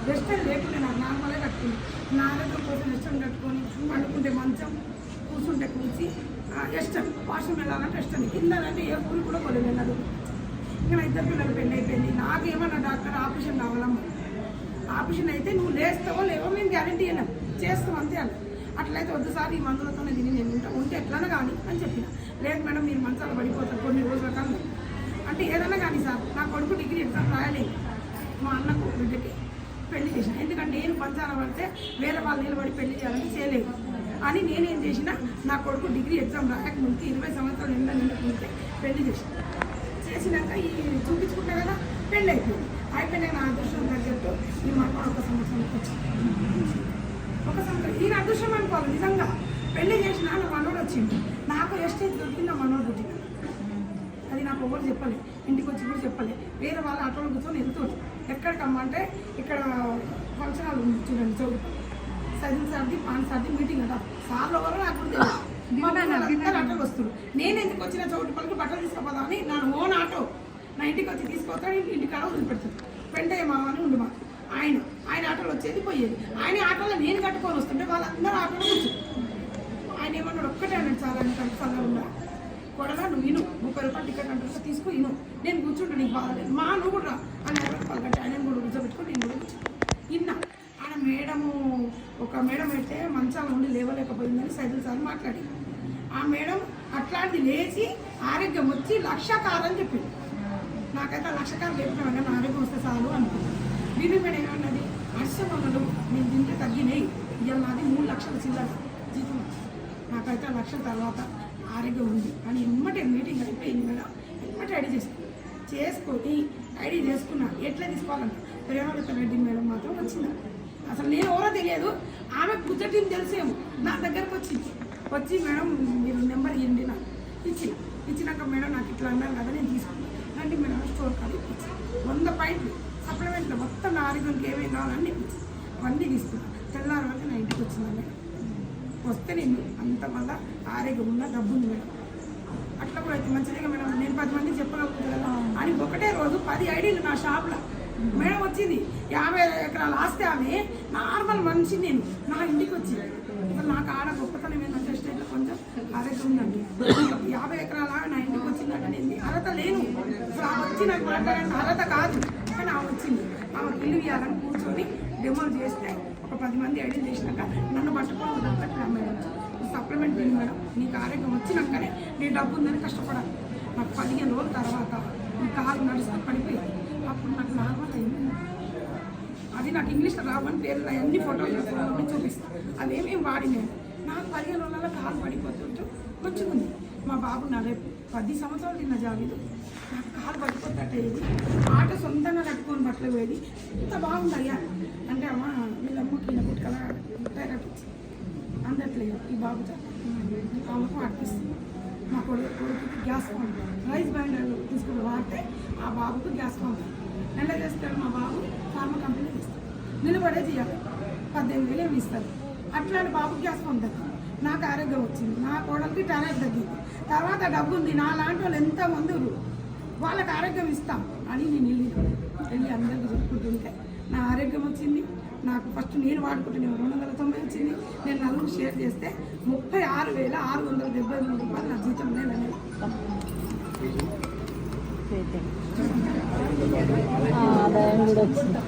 Western లేకుండా నాకు నార్మల్గా కట్టుకుంది. నా ఆరోగ్యం కోసం వెస్టర్న్ కట్టుకొని పండుకుంటే మంచం, కూర్చుంటే కూర్చి వెస్టర్న్, వాష్రూమ్ వెళ్ళాలంటే వెస్టర్న్, కిందంటే ఏ ఊరు కూడా కొలలేదు. ఇంకా ఇద్దరు పిల్లలు పెళ్ళి అయిపోయింది. నాకేమన్నా డాక్టర్ ఆపరేషన్ కావాలమ్మా, ఆపరేషన్ అయితే నువ్వు లేస్తావో లేవో మేము గ్యారంటీ అయినా చేస్తాం అంతే అని. అట్లయితే వద్దు సార్ ఈ మందులతోనే తిని నేను ఉంటే ఎట్లన్నా కానీ అని చెప్పిన. లేదు మేడం మీరు మంచాలు పడిపోతారు కొన్ని రోజుల కాలం అంటే ఏదన్నా కానీ సార్ నా కొడుకు డిగ్రీ ఎగ్జామ్ రాయలేదు, మా అన్నకు బిడ్డకి పెళ్లి చేసిన. ఎందుకంటే నేను పంచాల పడితే వేరే వాళ్ళు నిలబడి పెళ్లి చేయాలని చేయలేదు అని నేనేం చేసిన, నా కొడుకు డిగ్రీ ఎగ్జామ్ రాయకముందుకు 20 సంవత్సరాలు నిండుకుంటే పెళ్లి చేసినాక ఈ చూపించుకుంటా కదా పెళ్ళి అయిపోయినాక నా అదృష్టం తగ్గట్టు ఈ మనవాడు 1 సంవత్సరానికి వచ్చింది. 1 సంవత్సరం ఈయన అదృష్టం అనుకోవాలి. నిజంగా పెళ్లి చేసిన నా మనోడు వచ్చింది, నాకు ఎస్టేజ్ దొరికింది నా మనోడు పుట్టిన. అది నాకు ఎవరు చెప్పలే, ఇంటికి వచ్చి కూడా చెప్పలే. వేరే వాళ్ళ ఆటోలో కూర్చొని వెళ్తుంది. ఎక్కడికమ్మా అంటే ఇక్కడ ఫంక్షన్ హాల్ ఉంది చూడండి, చౌక సజిన్ సార్ది పాన్ సార్ది మీటింగ్ కదా, సార్లు ఎవరో నాకు కూడా తెలియదు. ఆటోలు వస్తుంది. నేను ఎందుకు వచ్చిన చౌటుపల్లికి బట్టలు తీసుకుపోదామని నా ఓన్ ఆటో నా ఇంటికి వచ్చి తీసుకొస్తాను, ఇంటికాడ వదిలిపెడుతుంది. పెంటే మా అని ఉండు మా ఆయన ఆటోలు వచ్చేది పోయేది. ఆయన ఆటోలో నేను కట్టుకొని వస్తుంటే వాళ్ళందరూ ఆటోలో వచ్చారు. ఆయన ఏమన్నాడు, ఒక్కటే అన్నాడు చాలా చల్లగా ఉన్నా కొడగా నువ్వు విను, 30 రూపాయలు టికెట్ అంటే తీసుకు విను, నేను కూర్చుంటా నీకు బాధలేదు మా నువ్వు కూడా అని 20 రూపాయలు కట్టి ఆయన కూడా కూర్చోబెట్టుకొని నేను కూడా కూర్చుంటా. ఇన్నా ఆయన మేడము ఒక మేడం అయితే మంచాల ఉండి లేవలేకపోయిందని సైదుల్ సార్ మాట్లాడి, ఆ మేడం అట్లాంటిది లేచి ఆరోగ్యం వచ్చి 1,00,000 కారని చెప్పింది. నాకైతే 1,00,000 కారు లేకపోయినా నా ఆరోగ్యం వస్తే చాలు అనుకున్నాను. బీబీ మేడం ఏమన్నది, అర్షమన్నలు నేను తింటే తగ్గినాయి, ఇవాళ నాది 3 లక్షల చిల్లర జీతం, నాకైతే 1,00,000 తర్వాత ఆరోగ్యం ఉంది అని ఎమ్మటే మీటింగ్ అయిపోయింది మేడం. ఎమ్మటే ఐడి చేసుకొని ఐడి చేసుకున్నా. ఎట్లా తీసుకోవాలంట ప్రేమలత రెడ్డి మేడం మాత్రం వచ్చింది. అసలు నేను ఎవరో తెలియదు, ఆమె పుచ్చటి తెలిసేమో నా దగ్గరకు వచ్చి మేడం మీరు నెంబర్ ఇవ్వండి నాకు ఇచ్చినాక మేడం నాకు ఇట్లా అన్నారు కదా నేను తీసుకున్నాను అంటే మేడం స్టోర్ కార్డు 100 పాయింట్లు సప్లిమెంట్లో మొత్తం నా ఆరోగ్యానికి ఏమేమి కావాలని అవన్నీ తీసుకున్నాను. తెల్లారి వరకు నా ఇంటికి వచ్చింది మేడం. వస్తే నేను అంత మళ్ళీ ఆరోగ్యం ఉన్న డబ్బు ఉంది మేడం. అట్లా కూడా అయితే మంచిదిగా మేడం నేను 10 మందికి చెప్పగలుగుతాను కదా అని ఒకటే రోజు 10 ఐడీలు నా షాప్లో మేడం వచ్చింది. 50 ఎకరాల ఆస్తి ఆమె నార్మల్ మనిషి, నేను నా ఇంటికి వచ్చింది. అసలు నాకు ఆడ గొప్పతనం ఏంటంటే స్టేట్లో కొంచెం ఆరోగ్యం ఉందండి. 50 ఎకరాల నా ఇంటికి వచ్చిందంటే నేను అర్హత లేను. అసలు ఆమె వచ్చి నాకు మాట్లాడే అర్హత కాదు, కానీ ఆమె వచ్చింది. ఆమె ఇల్లు ఇవ్వాలని కూర్చొని డెమోలు చేస్తే ఒక 10 మంది ఐడీలు చేసినాక నన్ను పట్టుకోవడం మేడం సప్లిమెంట్ బిల్ మేడం నీకు ఆరోగ్యం వచ్చినాకనే నీ డబ్బు ఉందని కష్టపడాలి. నాకు 15 రోజుల తర్వాత ఈ కాలు నడుచుకొని పడిపోయింది. అప్పుడు నాకు నార్మల్ అయింది. అది నాకు ఇంగ్లీష్లో రావని పేర్లు అన్ని ఫోటోలు చూపిస్తాను. అవేమేమి వాడినాను. నాకు 15 రోజులలో కాలు పడిపోతుంటూ మంచిగుంది. మా బాబు నా రేపు 10 సంవత్సరాలు తిన్న జాబీదు నాకు కాలు పడిపోతట్టేది. ఆటో సొంతంగా కట్టుకొని బట్టలు పోయేది. ఇంత బాగుంది అయ్యా అంటే అమ్మ వీళ్ళమ్మకి ఈయన పుట్టుకలా కట్టించి అందట్లేదు. ఈ బాబు ఆమెకు అర్పిస్తుంది. మా కొడుకుకి గ్యాస్ పంప్ రైస్ బ్యాండర్లు తీసుకుని వాడితే ఆ బాబుకు గ్యాస్ పంప్ నెల చేస్తాడు. మా బాబు ఫార్మా కంపెనీ ఇస్తాడు, నిలబడే చేయాలి. 18,000 ఏమి ఇస్తారు. అట్లాంటి బాబుకి గ్యాస్ పంప్ తగ్గింది. నాకు ఆరోగ్యం వచ్చింది. నా కోడలికి టాలెంట్ తగ్గింది. తర్వాత డబ్బు ఉంది. నా లాంటి వాళ్ళు ఎంతమంది వాళ్ళకి ఆరోగ్యం ఇస్తాం అని నేను వెళ్ళి అందరికీ చెప్పుకుంటుంటే నా ఆరోగ్యం వచ్చింది. నాకు ఫస్ట్ నేను వాడుకుంటే 290 వచ్చింది. నేను నలుగురు షేర్ చేస్తే 36,673 రూపాయలు నా జీతం లేదని ఆదాయం కూడా వచ్చింది.